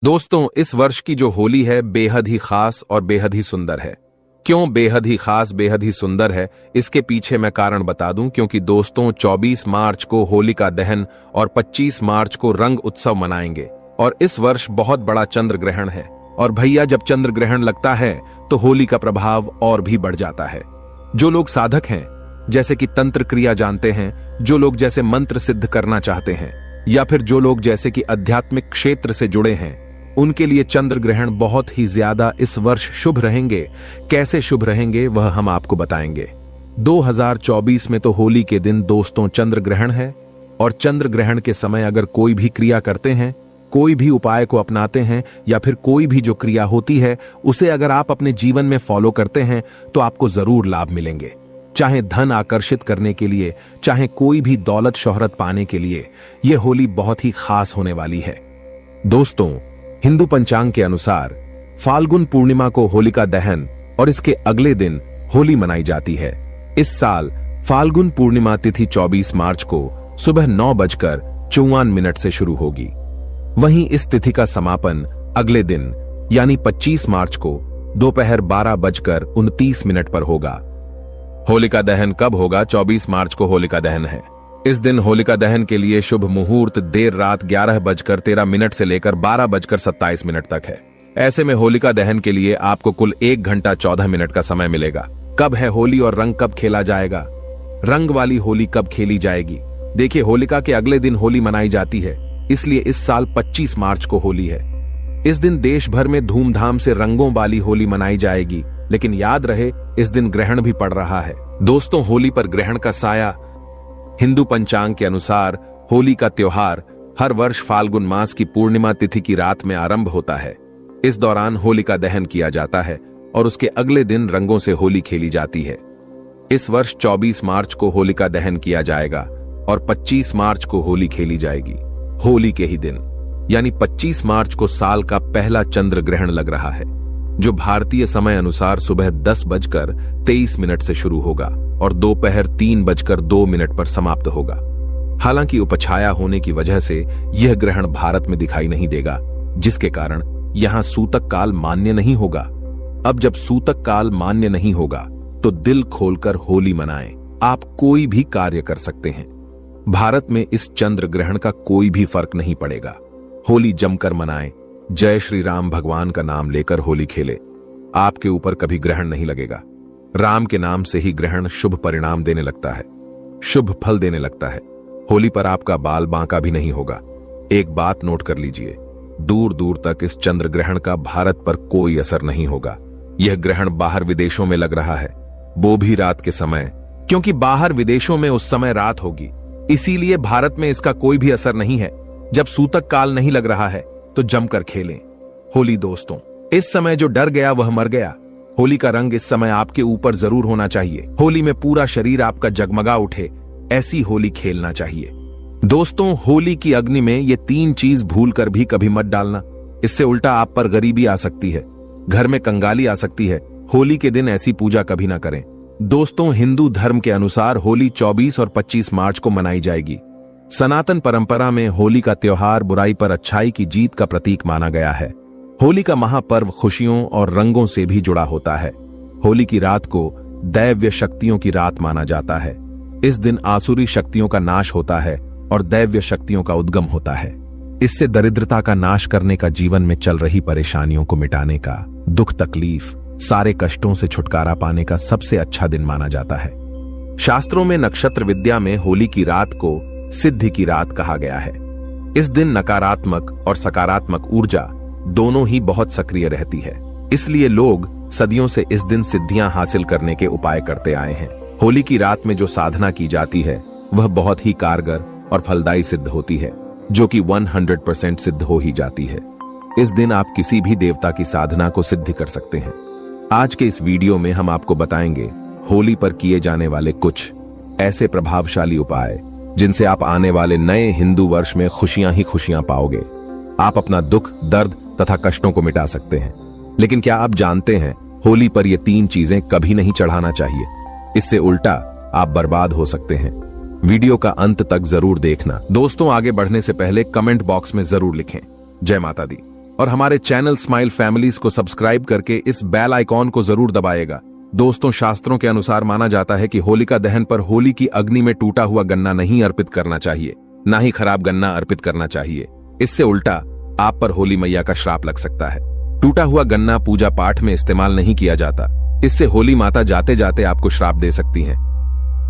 दोस्तों, इस वर्ष की जो होली है बेहद ही खास और बेहद ही सुंदर है। क्यों बेहद ही खास बेहद ही सुंदर है, इसके पीछे मैं कारण बता दूं। क्योंकि दोस्तों 24 मार्च को होलिका दहन और 25 मार्च को रंग उत्सव मनाएंगे और इस वर्ष बहुत बड़ा चंद्र ग्रहण है। और भैया, जब चंद्र ग्रहण लगता है तो होली का प्रभाव और भी बढ़ जाता है। जो लोग साधक हैं, जैसे कि तंत्र क्रिया जानते हैं, जो लोग जैसे मंत्र सिद्ध करना चाहते हैं, या फिर जो लोग जैसे कि आध्यात्मिक क्षेत्र से जुड़े हैं, उनके लिए चंद्र ग्रहण बहुत ही ज्यादा इस वर्ष शुभ रहेंगे। कैसे शुभ रहेंगे वह हम आपको बताएंगे। 2024 में तो होली के दिन दोस्तों चंद्र ग्रहण है और चंद्र ग्रहण के समय अगर कोई भी क्रिया करते हैं, कोई भी उपाय को अपनाते हैं, या फिर कोई भी जो क्रिया होती है उसे अगर आप अपने जीवन में फॉलो करते हैं तो आपको जरूर लाभ मिलेंगे। चाहे धन आकर्षित करने के लिए, चाहे कोई भी दौलत शोहरत पाने के लिए, यह होली बहुत ही खास होने वाली है। दोस्तों, हिंदू पंचांग के अनुसार फाल्गुन पूर्णिमा को होलिका दहन और इसके अगले दिन होली मनाई जाती है। इस साल फाल्गुन पूर्णिमा तिथि 24 मार्च को सुबह 9:54 से शुरू होगी। वहीं इस तिथि का समापन अगले दिन यानी 25 मार्च को दोपहर 12:29 पर होगा। होलिका दहन कब होगा? 24 मार्च को होलिका दहन है। इस दिन होलिका दहन के लिए शुभ मुहूर्त देर रात 11:13 से लेकर 12:27 तक है। ऐसे में होलिका दहन के लिए आपको कुल 1 घंटा 14 मिनट का समय मिलेगा। कब है होली और रंग कब खेला जाएगा? रंग वाली होली कब खेली जाएगी? देखिए, होलिका के अगले दिन होली मनाई जाती है, इसलिए इस साल 25 मार्च को होली है। इस दिन देश भर में धूमधाम से रंगों वाली होली मनाई जाएगी, लेकिन याद रहे इस दिन ग्रहण भी पड़ रहा है। दोस्तों, होली पर ग्रहण का साया। हिंदू पंचांग के अनुसार होली का त्योहार हर वर्ष फाल्गुन मास की पूर्णिमा तिथि की रात में आरंभ होता है। इस दौरान होलिका दहन किया जाता है और उसके अगले दिन रंगों से होली खेली जाती है। इस वर्ष 24 मार्च को होलिका दहन किया जाएगा और 25 मार्च को होली खेली जाएगी। होली के ही दिन यानी 25 मार्च को साल का पहला चंद्र ग्रहण लग रहा है, जो भारतीय समय अनुसार सुबह 10:23 से शुरू होगा और दोपहर 3:02 पर समाप्त होगा। हालांकि उपछाया होने की वजह से यह ग्रहण भारत में दिखाई नहीं देगा, जिसके कारण यहां सूतक काल मान्य नहीं होगा। अब जब सूतक काल मान्य नहीं होगा तो दिल खोलकर होली मनाएं। आप कोई भी कार्य कर सकते हैं। भारत में इस चंद्र ग्रहण का कोई भी फर्क नहीं पड़ेगा। होली जमकर मनाएं। जय श्री राम भगवान का नाम लेकर होली खेले। आपके ऊपर कभी ग्रहण नहीं लगेगा। राम के नाम से ही ग्रहण शुभ परिणाम देने लगता है, शुभ फल देने लगता है। होली पर आपका बाल बांका भी नहीं होगा। एक बात नोट कर लीजिए, दूर दूर तक इस चंद्र ग्रहण का भारत पर कोई असर नहीं होगा। यह ग्रहण बाहर विदेशों में लग रहा है, वो भी रात के समय, क्योंकि बाहर विदेशों में उस समय रात होगी, इसीलिए भारत में इसका कोई भी असर नहीं है। जब सूतक काल नहीं लग रहा है तो जमकर खेलें होली। दोस्तों, इस समय जो डर गया वह मर गया। होली का रंग इस समय आपके ऊपर जरूर होना चाहिए। होली में पूरा शरीर आपका जगमगा उठे, ऐसी होली खेलना चाहिए। दोस्तों, होली की अग्नि में ये 3 चीज भूल कर भी कभी मत डालना। इससे उल्टा आप पर गरीबी आ सकती है, घर में कंगाली आ सकती है। होली के दिन ऐसी पूजा कभी ना करें। दोस्तों, हिंदू धर्म के अनुसार होली 24 और 25 मार्च को मनाई जाएगी। सनातन परंपरा में होली का त्योहार बुराई पर अच्छाई की जीत का प्रतीक माना गया है। होली का महापर्व खुशियों और रंगों से भी जुड़ा होता है। होली की रात को दैव्य शक्तियों की रात माना जाता है। इस दिन आसुरी शक्तियों का नाश होता है और दैव्य शक्तियों का उद्गम होता है। इससे दरिद्रता का नाश करने का, जीवन में चल रही परेशानियों को मिटाने का, दुख तकलीफ सारे कष्टों से छुटकारा पाने का सबसे अच्छा दिन माना जाता है। शास्त्रों में नक्षत्र विद्या में होली की रात को सिद्धि की रात कहा गया है। इस दिन नकारात्मक और सकारात्मक ऊर्जा दोनों ही बहुत सक्रिय रहती है, इसलिए लोग सदियों से इस दिन सिद्धियां हासिल करने के उपाय करते आए हैं। होली की रात में जो साधना की जाती है वह बहुत ही कारगर और फलदायी सिद्ध होती है, जो कि 100% सिद्ध हो ही जाती है। इस दिन आप किसी भी देवता की साधना को सिद्ध कर सकते हैं। आज के इस वीडियो में हम आपको बताएंगे होली पर किए जाने वाले कुछ ऐसे प्रभावशाली उपाय जिनसे आप आने वाले नए हिंदू वर्ष में खुशियां ही खुशियां पाओगे। आप अपना दुख, दर्द तथा कष्टों को मिटा सकते हैं। लेकिन क्या आप जानते हैं, होली पर ये 3 चीजें कभी नहीं चढ़ाना चाहिए। इससे उल्टा आप बर्बाद हो सकते हैं। वीडियो का अंत तक जरूर देखना। दोस्तों, आगे बढ़ने से पहले कमेंट बॉक्स में जरूर लिखें जय माता दी और हमारे चैनल स्माइल फैमिलीज को सब्सक्राइब करके इस बेल आइकॉन को जरूर दबाएगा। दोस्तों, शास्त्रों के अनुसार माना जाता है कि होलिका दहन पर होली की अग्नि में टूटा हुआ गन्ना नहीं अर्पित करना चाहिए, ना ही खराब गन्ना अर्पित करना चाहिए। इससे उल्टा आप पर होली मैया का श्राप लग सकता है। टूटा हुआ गन्ना पूजा पाठ में इस्तेमाल नहीं किया जाता, इससे होली माता जाते जाते आपको श्राप दे सकती हैं।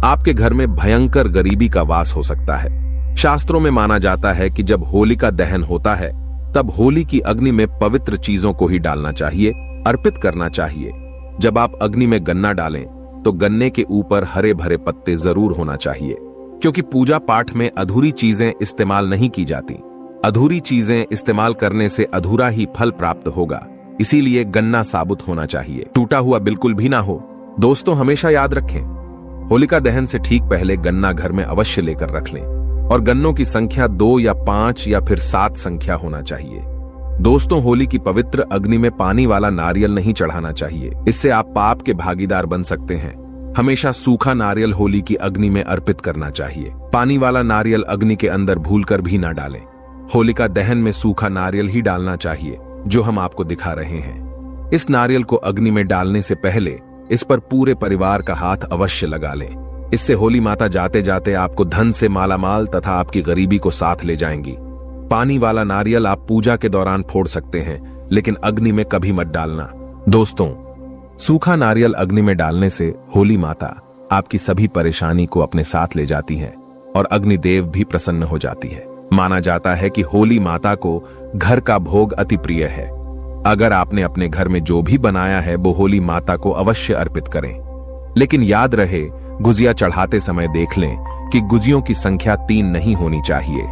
आपके घर में भयंकर गरीबी का वास हो सकता है। शास्त्रों में माना जाता है कि जब होलिका दहन होता है तब होली की अग्नि में पवित्र चीजों को ही डालना चाहिए, अर्पित करना चाहिए। जब आप अग्नि में गन्ना डालें तो गन्ने के ऊपर हरे भरे पत्ते जरूर होना चाहिए, क्योंकि पूजा पाठ में अधूरी चीजें इस्तेमाल नहीं की जाती। अधूरी चीजें इस्तेमाल करने से अधूरा ही फल प्राप्त होगा, इसीलिए गन्ना साबुत होना चाहिए, टूटा हुआ बिल्कुल भी ना हो। दोस्तों, हमेशा याद रखें, होलिका दहन से ठीक पहले गन्ना घर में अवश्य लेकर रख लें और गन्नों की संख्या 2 या 5 या फिर 7 संख्या होना चाहिए। दोस्तों, होली की पवित्र अग्नि में पानी वाला नारियल नहीं चढ़ाना चाहिए, इससे आप पाप के भागीदार बन सकते हैं। हमेशा सूखा नारियल होली की अग्नि में अर्पित करना चाहिए। पानी वाला नारियल अग्नि के अंदर भूलकर भी न डालें। होलिका दहन में सूखा नारियल ही डालना चाहिए, जो हम आपको दिखा रहे हैं। इस नारियल को अग्नि में डालने से पहले इस पर पूरे परिवार का हाथ अवश्य लगा लें। इससे होली माता जाते जाते आपको धन से मालामाल तथा आपकी गरीबी को साथ ले जाएंगी। पानी वाला नारियल आप पूजा के दौरान फोड़ सकते हैं, लेकिन अग्नि में कभी मत डालना। दोस्तों, सूखा नारियल अग्नि में डालने से होली माता आपकी सभी परेशानी को अपने साथ ले जाती है और अग्निदेव भी प्रसन्न हो जाती है। माना जाता है कि होली माता को घर का भोग अति प्रिय है। अगर आपने अपने घर में जो भी बनाया है वो होली माता को अवश्य अर्पित करें, लेकिन याद रहे, गुजिया चढ़ाते समय देख लें कि गुजियों की संख्या 3 नहीं होनी चाहिए।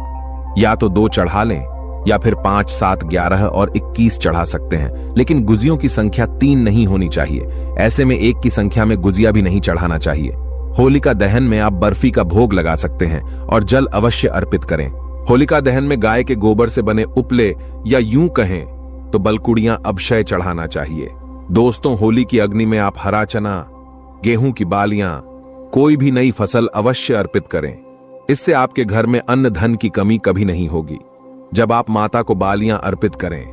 या तो 2 चढ़ा लें या फिर 5, 7, 11 और 21 चढ़ा सकते हैं, लेकिन गुजियों की संख्या 3 नहीं होनी चाहिए। ऐसे में 1 की संख्या में गुजिया भी नहीं चढ़ाना चाहिए। होलिका दहन में आप बर्फी का भोग लगा सकते हैं और जल अवश्य अर्पित करें। होलिका दहन में गाय के गोबर से बने उपले या यूं कहें तो बलकुड़ियां अक्षय चढ़ाना चाहिए। दोस्तों, होली की अग्नि में आप हरा चना, गेहूं की बालियां, कोई भी नई फसल अवश्य अर्पित करें। इससे आपके घर में अन्न धन की कमी कभी नहीं होगी। जब आप माता को बालियां अर्पित करें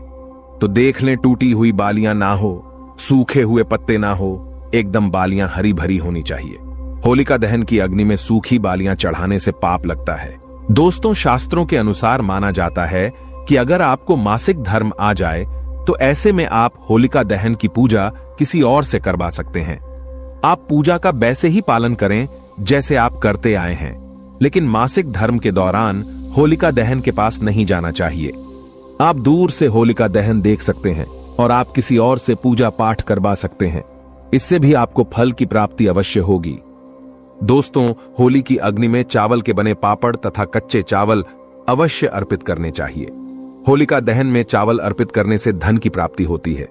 तो देख लें टूटी हुई बालियां ना हो, सूखे हुए पत्ते ना हो, एकदम बालियां हरी भरी होनी चाहिए। होलिका दहन की अग्नि में सूखी बालियां चढ़ाने से पाप लगता है। दोस्तों, शास्त्रों के अनुसार माना जाता है कि अगर आपको मासिक धर्म आ जाए तो ऐसे में आप होलिका दहन की पूजा किसी और से करवा सकते हैं। आप पूजा का वैसे ही पालन करें जैसे आप करते आए हैं, लेकिन मासिक धर्म के दौरान होलिका दहन के पास नहीं जाना चाहिए। आप दूर से होलिका दहन देख सकते हैं और आप किसी और से पूजा पाठ करवा सकते हैं। इससे भी आपको फल की प्राप्ति अवश्य होगी। दोस्तों, होली की अग्नि में चावल के बने पापड़ तथा कच्चे चावल अवश्य अर्पित करने चाहिए। होलिका दहन में चावल अर्पित करने से धन की प्राप्ति होती है।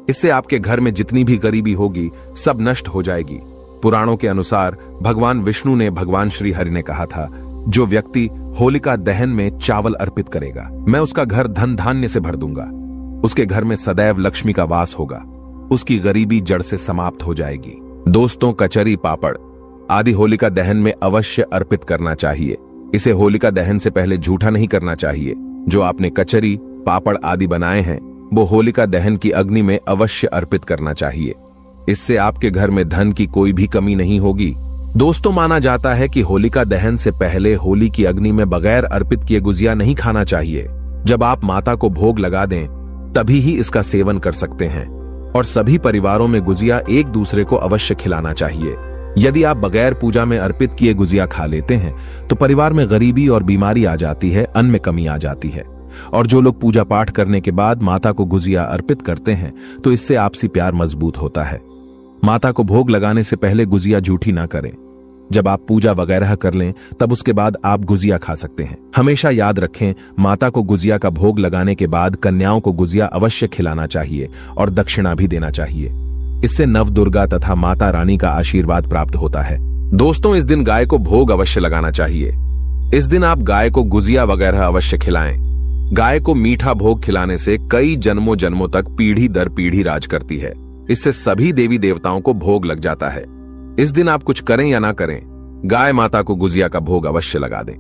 इससे आपके घर में जितनी भी गरीबी होगी सब नष्ट हो जाएगी। पुराणों के अनुसार भगवान विष्णु ने भगवान श्री हरि ने कहा था, जो व्यक्ति होलिका दहन में चावल अर्पित करेगा, मैं उसका घर धन धान्य से भर दूंगा। उसके घर में सदैव लक्ष्मी का वास होगा। उसकी गरीबी जड़ से समाप्त हो जाएगी। दोस्तों, कचरी, पापड़ आदि होलिका दहन में अवश्य अर्पित करना चाहिए। इसे होलिका दहन से पहले झूठा नहीं करना चाहिए। जो आपने कचरी, पापड़ आदि बनाए हैं वो होलिका दहन की अग्नि में अवश्य अर्पित करना चाहिए। इससे आपके घर में धन की कोई भी कमी नहीं होगी। दोस्तों, माना जाता है कि होलिका दहन से पहले होली की अग्नि में बगैर अर्पित किए गुजिया नहीं खाना चाहिए। जब आप माता को भोग लगा दें तभी ही इसका सेवन कर सकते हैं और सभी परिवारों में गुजिया एक दूसरे को अवश्य खिलाना चाहिए। यदि आप बगैर पूजा में अर्पित किए गुजिया खा लेते हैं तो परिवार में गरीबी और बीमारी आ जाती है, अन्न में कमी आ जाती है। और जो लोग पूजा पाठ करने के बाद माता को गुजिया अर्पित करते हैं तो इससे आपसी प्यार मजबूत होता है। माता को भोग लगाने से पहले गुजिया झूठी ना करें। जब आप पूजा वगैरह कर लें तब उसके बाद आप गुजिया खा सकते हैं। हमेशा याद रखें, माता को गुजिया का भोग लगाने के बाद कन्याओं को गुजिया अवश्य खिलाना चाहिए और दक्षिणा भी देना चाहिए। इससे नव दुर्गा तथा माता रानी का आशीर्वाद प्राप्त होता है। दोस्तों, इस दिन गाय को भोग अवश्य लगाना चाहिए। इस दिन आप गाय को गुजिया वगैरह अवश्य खिलाएं। गाय को मीठा भोग खिलाने से कई जन्मों जन्मों तक पीढ़ी दर पीढ़ी राज करती है। इससे सभी देवी देवताओं को भोग लग जाता है। इस दिन आप कुछ करें या ना करें, गाय माता को गुजिया का भोग अवश्य लगा दें।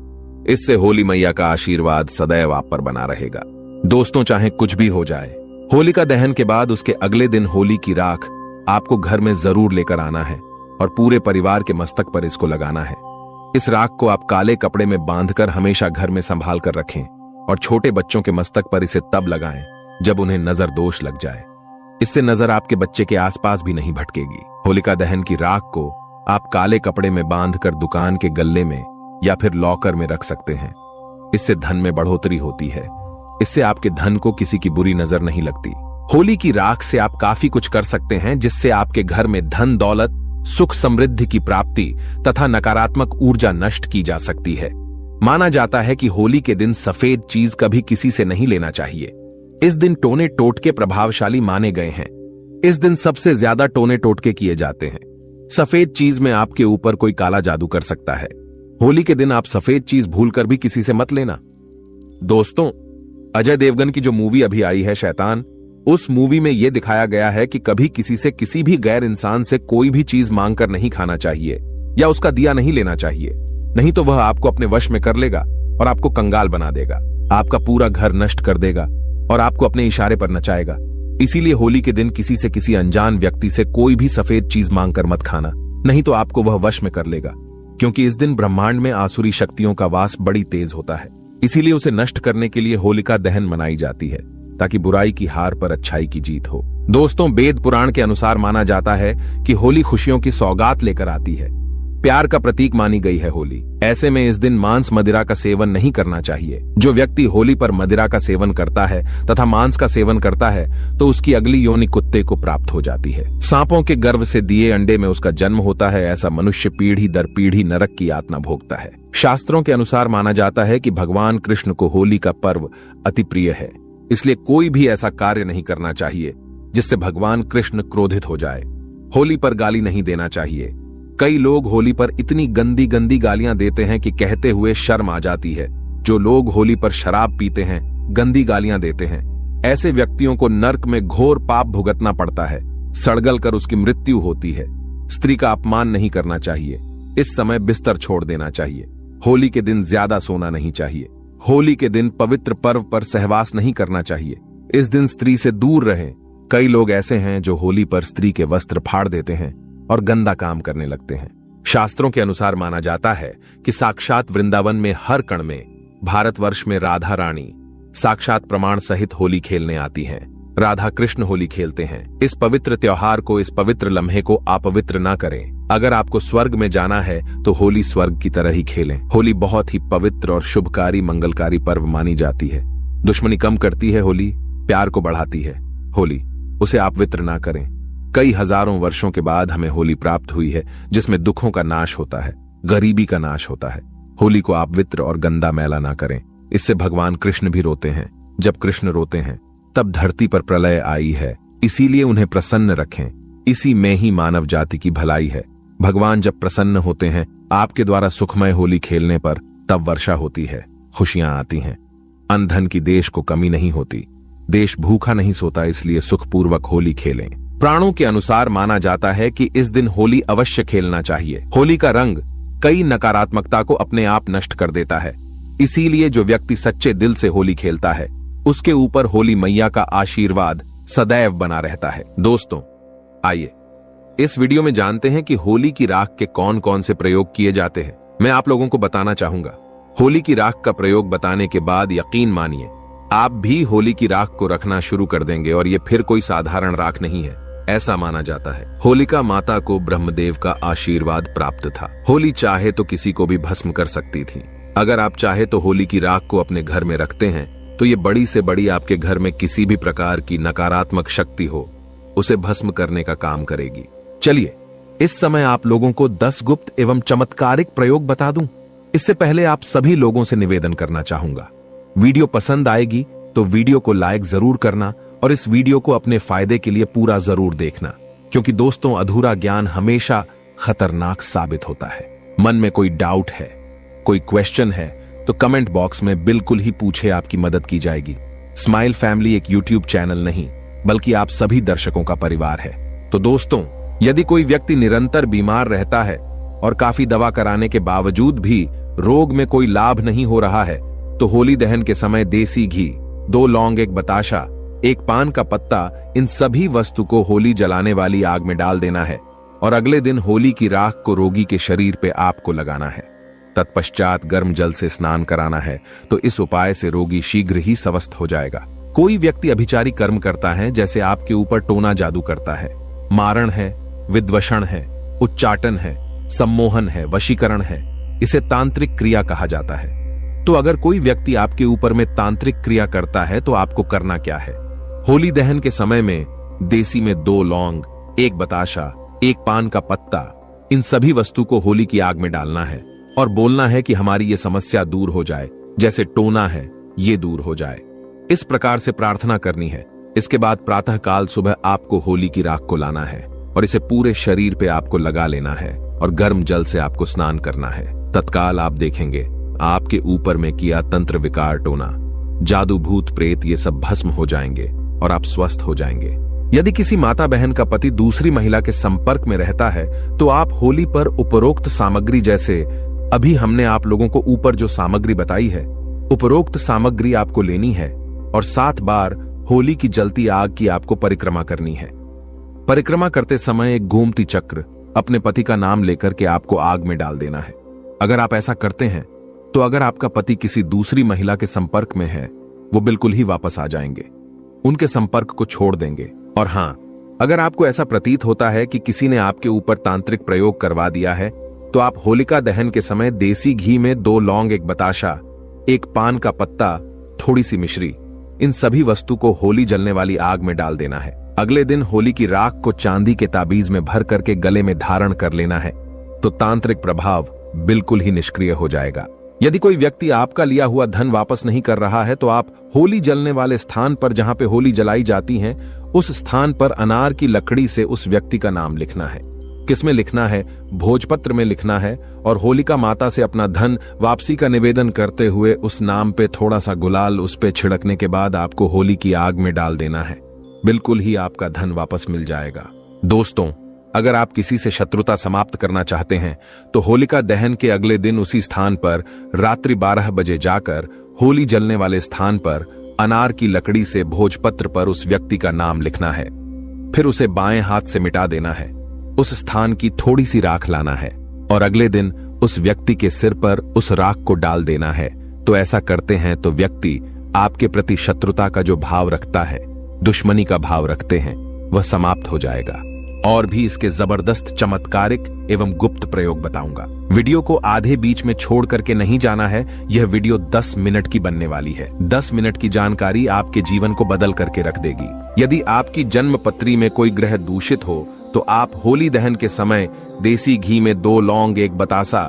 इससे होली मैया का आशीर्वाद सदैव आप पर बना रहेगा। दोस्तों, चाहे कुछ भी हो जाए, होलिका दहन के बाद उसके अगले दिन होली की राख आपको घर में जरूर लेकर आना है और पूरे परिवार के मस्तक पर इसको लगाना है। इस राख को आप काले कपड़े में बांधकर हमेशा घर में संभाल कर रखें और छोटे बच्चों के मस्तक पर इसे तब लगाएं जब उन्हें नजर दोष लग जाए। इससे नजर आपके बच्चे के आसपास भी नहीं भटकेगी। होलिका दहन की राख को आप काले कपड़े में बांधकर दुकान के गल्ले में या फिर लॉकर में रख सकते हैं। इससे धन में बढ़ोतरी होती है। इससे आपके धन को किसी की बुरी नजर नहीं लगती। होली की राख से आप काफी कुछ कर सकते हैं, जिससे आपके घर में धन दौलत, सुख समृद्धि की प्राप्ति तथा नकारात्मक ऊर्जा नष्ट की जा सकती है। माना जाता है कि होली के दिन सफेद चीज कभी किसी से नहीं लेना चाहिए। इस दिन टोने टोटके प्रभावशाली माने गए हैं। इस दिन सबसे ज्यादा टोने टोटके किए जाते हैं। सफेद चीज में आपके ऊपर कोई काला जादू कर सकता है। होली के दिन आप सफेद चीज भूलकर भी किसी से मत लेना। दोस्तों, अजय देवगन की जो मूवी अभी आई है शैतान, उस मूवी में यह दिखाया गया है कि कभी किसी से किसी भी गैर इंसान से कोई भी चीज मांगकर नहीं खाना चाहिए या उसका दिया नहीं लेना चाहिए, नहीं तो वह आपको अपने वश में कर लेगा और आपको कंगाल बना देगा, आपका पूरा घर नष्ट कर देगा और आपको अपने इशारे पर नचाएगा। इसीलिए होली के दिन किसी से किसी अनजान व्यक्ति से कोई भी सफेद चीज मांगकर मत खाना, नहीं तो आपको वह वश में कर लेगा, क्योंकि इस दिन ब्रह्मांड में आसुरी शक्तियों का वास बड़ी तेज होता है। इसीलिए उसे नष्ट करने के लिए होलिका दहन मनाई जाती है, ताकि बुराई की हार पर अच्छाई की जीत हो। दोस्तों, वेद पुराण के अनुसार माना जाता है कि होली खुशियों की सौगात लेकर आती है। प्यार का प्रतीक मानी गई है होली। ऐसे में इस दिन मांस मदिरा का सेवन नहीं करना चाहिए। जो व्यक्ति होली पर मदिरा का सेवन करता है तथा मांस का सेवन करता है तो उसकी अगली योनि कुत्ते को प्राप्त हो जाती है। सांपों के गर्भ से दिए अंडे में उसका जन्म होता है। ऐसा मनुष्य पीढ़ी दर पीढ़ी नरक की यातना भोगता है। शास्त्रों के अनुसार माना जाता है कि भगवान कृष्ण को होली का पर्व अति प्रिय है। इसलिए कोई भी ऐसा कार्य नहीं करना चाहिए जिससे भगवान कृष्ण क्रोधित हो जाए। होली पर गाली नहीं देना चाहिए। कई लोग होली पर इतनी गंदी गंदी गालियां देते हैं कि कहते हुए शर्म आ जाती है। जो लोग होली पर शराब पीते हैं, गंदी गालियां देते हैं, ऐसे व्यक्तियों को नर्क में घोर पाप भुगतना पड़ता है। सड़गल कर उसकी मृत्यु होती है। स्त्री का अपमान नहीं करना चाहिए। इस समय बिस्तर छोड़ देना चाहिए। होली के दिन ज्यादा सोना नहीं चाहिए। होली के दिन पवित्र पर्व पर सहवास नहीं करना चाहिए। इस दिन स्त्री से दूर रहें। कई लोग ऐसे हैं जो होली पर स्त्री के वस्त्र फाड़ देते हैं और गंदा काम करने लगते हैं। शास्त्रों के अनुसार माना जाता है कि साक्षात वृंदावन में हर कण में, भारतवर्ष में राधा रानी साक्षात प्रमाण सहित होली खेलने आती हैं। राधा कृष्ण होली खेलते हैं। इस पवित्र त्योहार को, इस पवित्र लम्हे को अपवित्र ना करें। अगर आपको स्वर्ग में जाना है तो होली स्वर्ग की तरह ही खेलें। होली बहुत ही पवित्र और शुभकारी मंगलकारी पर्व मानी जाती है। दुश्मनी कम करती है होली, प्यार को बढ़ाती है होली। उसे अपवित्र ना करें। कई हजारों वर्षों के बाद हमें होली प्राप्त हुई है, जिसमें दुखों का नाश होता है, गरीबी का नाश होता है। होली को अपवित्र और गंदा मैला ना करें। इससे भगवान कृष्ण भी रोते हैं। जब कृष्ण रोते हैं तब धरती पर प्रलय आई है। इसीलिए उन्हें प्रसन्न रखें। इसी में ही मानव जाति की भलाई है। भगवान जब प्रसन्न होते हैं आपके द्वारा सुखमय होली खेलने पर, तब वर्षा होती है, खुशियां आती हैं। अन्न धन की देश को कमी नहीं होती। देश भूखा नहीं सोता। इसलिए सुखपूर्वक होली खेलें। प्राणों के अनुसार माना जाता है कि इस दिन होली अवश्य खेलना चाहिए। होली का रंग कई नकारात्मकता को अपने आप नष्ट कर देता है। इसीलिए जो व्यक्ति सच्चे दिल से होली खेलता है उसके ऊपर होली मैया का आशीर्वाद सदैव बना रहता है। दोस्तों, आइए इस वीडियो में जानते हैं कि होली की राख के कौन कौन से प्रयोग किए जाते हैं। मैं आप लोगों को बताना चाहूंगा। होली की राख का प्रयोग बताने के बाद यकीन मानिए आप भी होली की राख को रखना शुरू कर देंगे और ये फिर कोई साधारण राख नहीं है। ऐसा माना जाता है होलिका माता को ब्रह्मदेव का आशीर्वाद प्राप्त था। होली चाहे तो किसी को भी भस्म कर सकती थी। अगर आप चाहे तो होली की राख को अपने घर में रखते हैं तो ये बड़ी से बड़ी आपके घर में किसी भी प्रकार की नकारात्मक शक्ति हो उसे भस्म करने का काम करेगी। चलिए इस समय आप लोगों को 10 गुप्त एवं चमत्कारिक प्रयोग बता दूं। इससे पहले आप सभी लोगों से निवेदन करना चाहूंगा, वीडियो पसंद आएगी तो वीडियो को लाइक जरूर करना और इस वीडियो को अपने फायदे के लिए पूरा जरूर देखना, क्योंकि दोस्तों अधूरा ज्ञान हमेशा खतरनाक साबित होता है। मन में कोई डाउट है, कोई क्वेश्चन है तो कमेंट बॉक्स में बिल्कुल ही पूछे, आपकी मदद की जाएगी। स्माइल फैमिली एक यूट्यूब चैनल नहीं बल्कि आप सभी दर्शकों का परिवार है। तो दोस्तों, यदि कोई व्यक्ति निरंतर बीमार रहता है और काफी दवा कराने के बावजूद भी रोग में कोई लाभ नहीं हो रहा है तो होली दहन के समय देसी घी 2 लौंग, 1 बताशा, 1 पान का पत्ता, इन सभी वस्तु को होली जलाने वाली आग में डाल देना है और अगले दिन होली की राख को रोगी के शरीर पे आपको लगाना है। तत्पश्चात गर्म जल से स्नान कराना है। तो इस उपाय से रोगी शीघ्र ही स्वस्थ हो जाएगा। कोई व्यक्ति अभिचारी कर्म करता है, जैसे आपके ऊपर टोना जादू करता है, मारण है, विद्वषण है, उच्चाटन है, सम्मोहन है, वशीकरण है, इसे तांत्रिक क्रिया कहा जाता है। तो अगर कोई व्यक्ति आपके ऊपर में तांत्रिक क्रिया करता है तो आपको करना क्या है? होली दहन के समय में देसी में 2 लौंग, 1 बताशा, 1 पान का पत्ता, इन सभी वस्तु को होली की आग में डालना है और बोलना है कि हमारी ये समस्या दूर हो जाए, जैसे टोना है ये दूर हो जाए। इस प्रकार से प्रार्थना करनी है। इसके बाद प्रातः काल सुबह आपको होली की राख को लाना है और इसे पूरे शरीर पे आपको लगा लेना है और गर्म जल से आपको स्नान करना है। तत्काल आप देखेंगे आपके ऊपर में किया तंत्र विकार टोना, जादू, भूत प्रेत ये सब भस्म हो जाएंगे और आप स्वस्थ हो जाएंगे। यदि किसी माता बहन का पति दूसरी महिला के संपर्क में रहता है तो आप होली पर उपरोक्त सामग्री, जैसे अभी हमने आप लोगों को ऊपर जो सामग्री बताई है, उपरोक्त सामग्री आपको लेनी है और 7 बार होली की जलती आग की आपको परिक्रमा करनी है। परिक्रमा करते समय एक घूमती चक्र अपने पति का नाम लेकर के आपको आग में डाल देना है। अगर आप ऐसा करते हैं तो अगर आपका पति किसी दूसरी महिला के संपर्क में है, वो बिल्कुल ही वापस आ जाएंगे, उनके संपर्क को छोड़ देंगे। और हां, अगर आपको ऐसा प्रतीत होता है कि किसी ने आपके ऊपर तांत्रिक प्रयोग करवा दिया है, तो आप होलिका दहन के समय देसी घी में 2 लौंग, 1 बताशा, 1 पान का पत्ता, थोड़ी सी मिश्री, इन सभी वस्तु को होली जलने वाली आग में डाल देना है। अगले दिन होली की राख को चांदी के ताबीज में भर करके गले में धारण कर लेना है, तो तांत्रिक प्रभाव बिल्कुल ही निष्क्रिय हो जाएगा। यदि कोई व्यक्ति आपका लिया हुआ धन वापस नहीं कर रहा है तो आप होली जलने वाले स्थान पर, जहां पे होली जलाई जाती है, उस स्थान पर अनार की लकड़ी से उस व्यक्ति का नाम लिखना है। किसमें लिखना है? भोजपत्र में लिखना है और होलिका माता से अपना धन वापसी का निवेदन करते हुए उस नाम पे थोड़ा सा गुलाल उस पे छिड़कने के बाद आपको होली की आग में डाल देना है। बिल्कुल ही आपका धन वापस मिल जाएगा। दोस्तों, अगर आप किसी से शत्रुता समाप्त करना चाहते हैं तो होलिका दहन के अगले दिन उसी स्थान पर रात्रि 12 बजे जाकर होली जलने वाले स्थान पर अनार की लकड़ी से भोजपत्र पर उस व्यक्ति का नाम लिखना है। फिर उसे बाएं हाथ से मिटा देना है। उस स्थान की थोड़ी सी राख लाना है और अगले दिन उस व्यक्ति के सिर पर उस राख को डाल देना है। तो ऐसा करते हैं तो व्यक्ति आपके प्रति शत्रुता का जो भाव रखता है, दुश्मनी का भाव रखते हैं, वह समाप्त हो जाएगा। और भी इसके जबरदस्त चमत्कारिक एवं गुप्त प्रयोग बताऊंगा। वीडियो को आधे बीच में छोड़ करके नहीं जाना है। यह वीडियो 10 मिनट की बनने वाली है। 10 मिनट की जानकारी आपके जीवन को बदल करके रख देगी। यदि आपकी जन्म पत्री में कोई ग्रह दूषित हो तो आप होली दहन के समय देसी घी में 2 लौंग, 1 बतासा,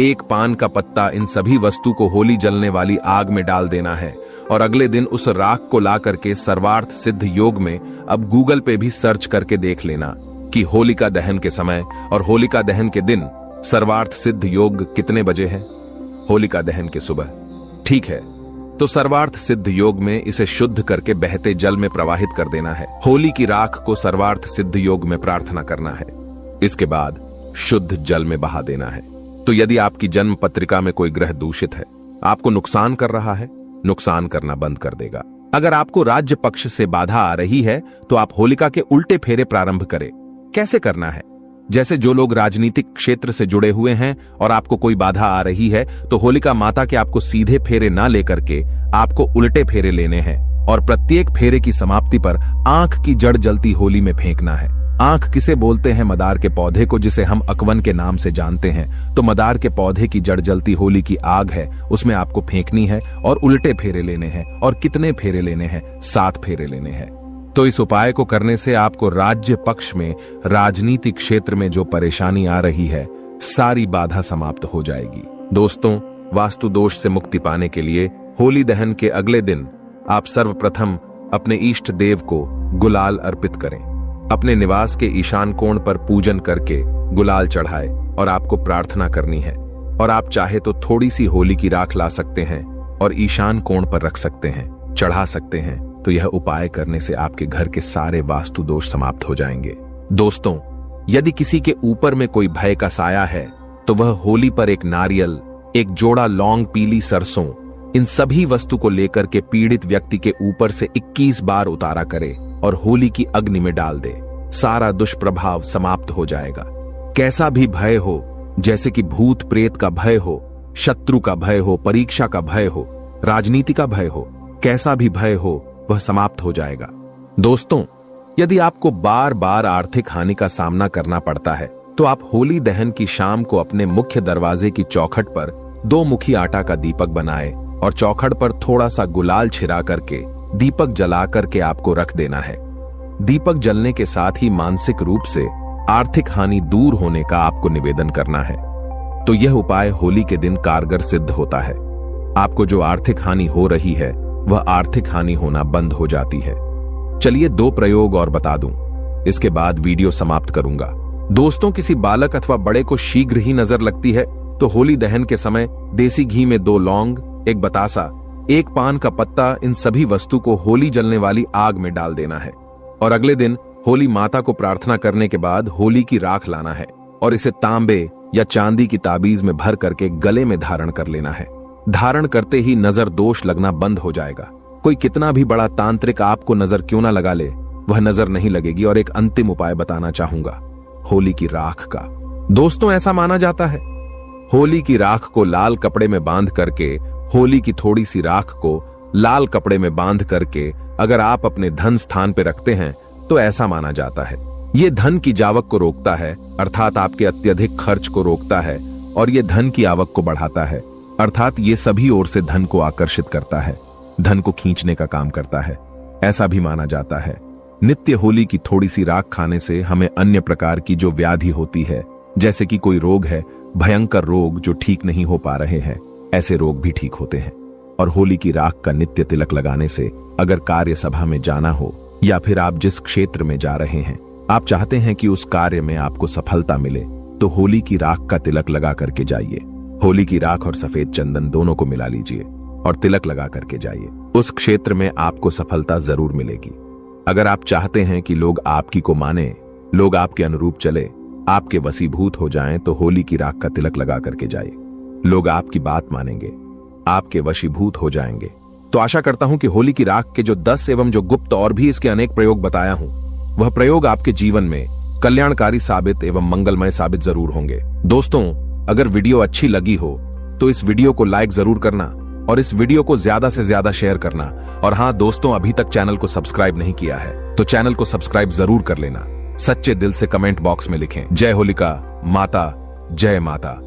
1 पान का पत्ता, इन सभी वस्तु को होली जलने वाली आग में डाल देना है और अगले दिन उस राख को ला करके सर्वार्थ सिद्ध योग में, अब गूगल पे भी सर्च करके देख लेना कि होलिका दहन के समय और होलिका दहन के दिन सर्वार्थ सिद्ध योग कितने बजे है। होलिका दहन के सुबह, ठीक है। तो सर्वार्थ सिद्ध योग में इसे शुद्ध करके बहते जल में प्रवाहित कर देना है। होली की राख को सर्वार्थ सिद्ध योग में प्रार्थना करना है। इसके बाद शुद्ध जल में बहा देना है। तो यदि आपकी जन्म पत्रिका में कोई ग्रह दूषित है, आपको नुकसान कर रहा है, नुकसान करना बंद कर देगा। अगर आपको राज्य पक्ष से बाधा आ रही है तो आप होलिका के उल्टे फेरे प्रारंभ करें। कैसे करना है? जैसे जो लोग राजनीतिक क्षेत्र से जुड़े हुए हैं और आपको कोई बाधा आ रही है तो होलिका माता के आपको सीधे फेरे ना लेकर के आपको उल्टे फेरे लेने हैं और प्रत्येक फेरे की समाप्ति पर आंख की जड़ जलती होली में फेंकना है। आंख किसे बोलते हैं? मदार के पौधे को, जिसे हम अकवन के नाम से जानते हैं। तो मदार के पौधे की जड़ जलती होली की आग है, उसमें आपको फेंकनी है और उल्टे फेरे लेने हैं। और कितने फेरे लेने हैं? 7 फेरे लेने हैं। तो इस उपाय को करने से आपको राज्य पक्ष में, राजनीतिक क्षेत्र में जो परेशानी आ रही है, सारी बाधा समाप्त हो जाएगी। दोस्तों, वास्तु दोष से मुक्ति पाने के लिए होली दहन के अगले दिन आप सर्वप्रथम अपने इष्ट देव को गुलाल अर्पित करें। अपने निवास के ईशान कोण पर पूजन करके गुलाल चढ़ाए और आपको प्रार्थना करनी है। और आप चाहे तो थोड़ी सी होली की राख ला सकते हैं और ईशान कोण पर रख सकते हैं, चढ़ा सकते हैं। तो यह उपाय करने से आपके घर के सारे वास्तु दोष समाप्त हो जाएंगे। दोस्तों, यदि किसी के ऊपर में कोई भय का साया है तो वह होली पर एक नारियल, एक जोड़ा लौंग, पीली सरसों, इन सभी वस्तु को लेकर के पीड़ित व्यक्ति के ऊपर से 21 बार उतारा करे और होली की अग्नि में डाल दे। सारा दुष्प्रभाव समाप्त हो जाएगा। कैसा भी भय हो, जैसे कि भूत प्रेत का भय हो, शत्रु का भय हो, परीक्षा का भय हो, राजनीति का भय हो, कैसा भी भय हो, वह समाप्त हो जाएगा। दोस्तों, यदि आपको बार बार आर्थिक हानि का सामना करना पड़ता है तो आप होली दहन की शाम को अपने मुख्य दरवाजे की चौखट पर 2 मुखी आटा का दीपक बनाए और चौखट पर थोड़ा सा गुलाल छिड़ा करके दीपक जला करके आपको रख देना है। दीपक जलने के साथ ही मानसिक रूप से आर्थिक हानि दूर होने का आपको निवेदन करना है। तो यह उपाय होली के दिन कारगर सिद्ध होता है। आपको जो आर्थिक हानि हो रही है वह आर्थिक हानि होना बंद हो जाती है। चलिए 2 प्रयोग और बता दूं, इसके बाद वीडियो समाप्त करूंगा। दोस्तों, किसी बालक अथवा बड़े को शीघ्र ही नजर लगती है तो होली दहन के समय देसी घी में 2 लौंग, 1 बतासा, 1 पान का पत्ता, इन सभी वस्तु को होली जलने वाली आग में डाल देना है और अगले दिन होली माता को प्रार्थना करने के बाद होली की राख लाना है और इसे तांबे या चांदी की ताबीज में भर करके गले में धारण कर लेना है। धारण करते ही नजर दोष लगना बंद हो जाएगा। कोई कितना भी बड़ा तांत्रिक आपको नजर क्यों ना लगा ले, वह नजर नहीं लगेगी। और एक अंतिम उपाय बताना चाहूंगा, होली की राख का। दोस्तों, ऐसा माना जाता है होली की राख को लाल कपड़े में बांध करके, होली की थोड़ी सी राख को लाल कपड़े में बांध करके अगर आप अपने धन स्थान पे रखते हैं तो ऐसा माना जाता है ये धन की जावक को रोकता है, अर्थात आपके अत्यधिक खर्च को रोकता है, और ये धन की आवक को बढ़ाता है, अर्थात ये सभी ओर से धन को आकर्षित करता है, धन को खींचने का काम करता है। ऐसा भी माना जाता है नित्य होली की थोड़ी सी राख खाने से हमें अन्य प्रकार की जो व्याधि होती है, जैसे कि कोई रोग है, भयंकर रोग जो ठीक नहीं हो पा रहे हैं, ऐसे रोग भी ठीक होते हैं। और होली की राख का नित्य तिलक लगाने से अगर कार्य सभा में जाना हो या फिर आप जिस क्षेत्र में जा रहे हैं आप चाहते हैं कि उस कार्य में आपको सफलता मिले, तो होली की राख का तिलक लगा करके जाइए। होली की राख और सफेद चंदन दोनों को मिला लीजिए और तिलक लगा करके जाइए। उस क्षेत्र में आपको सफलता जरूर मिलेगी। अगर आप चाहते हैं कि लोग आपकी को माने, लोग आपके अनुरूप चले, आपके वशीभूत हो जाएं, तो होली की राख का तिलक लगा करके जाइए। लोग आपकी बात मानेंगे, आपके वशीभूत हो जाएंगे। तो आशा करता हूं कि होली की राख के जो 10 एवं जो गुप्त और भी इसके अनेक प्रयोग बताया हूं, वह प्रयोग आपके जीवन में कल्याणकारी साबित एवं मंगलमय साबित जरूर होंगे। दोस्तों, अगर वीडियो अच्छी लगी हो तो इस वीडियो को लाइक जरूर करना और इस वीडियो को ज्यादा से ज्यादा शेयर करना। और हाँ दोस्तों, अभी तक चैनल को सब्सक्राइब नहीं किया है तो चैनल को सब्सक्राइब जरूर कर लेना। सच्चे दिल से कमेंट बॉक्स में लिखें, जय होलिका माता, जय माता।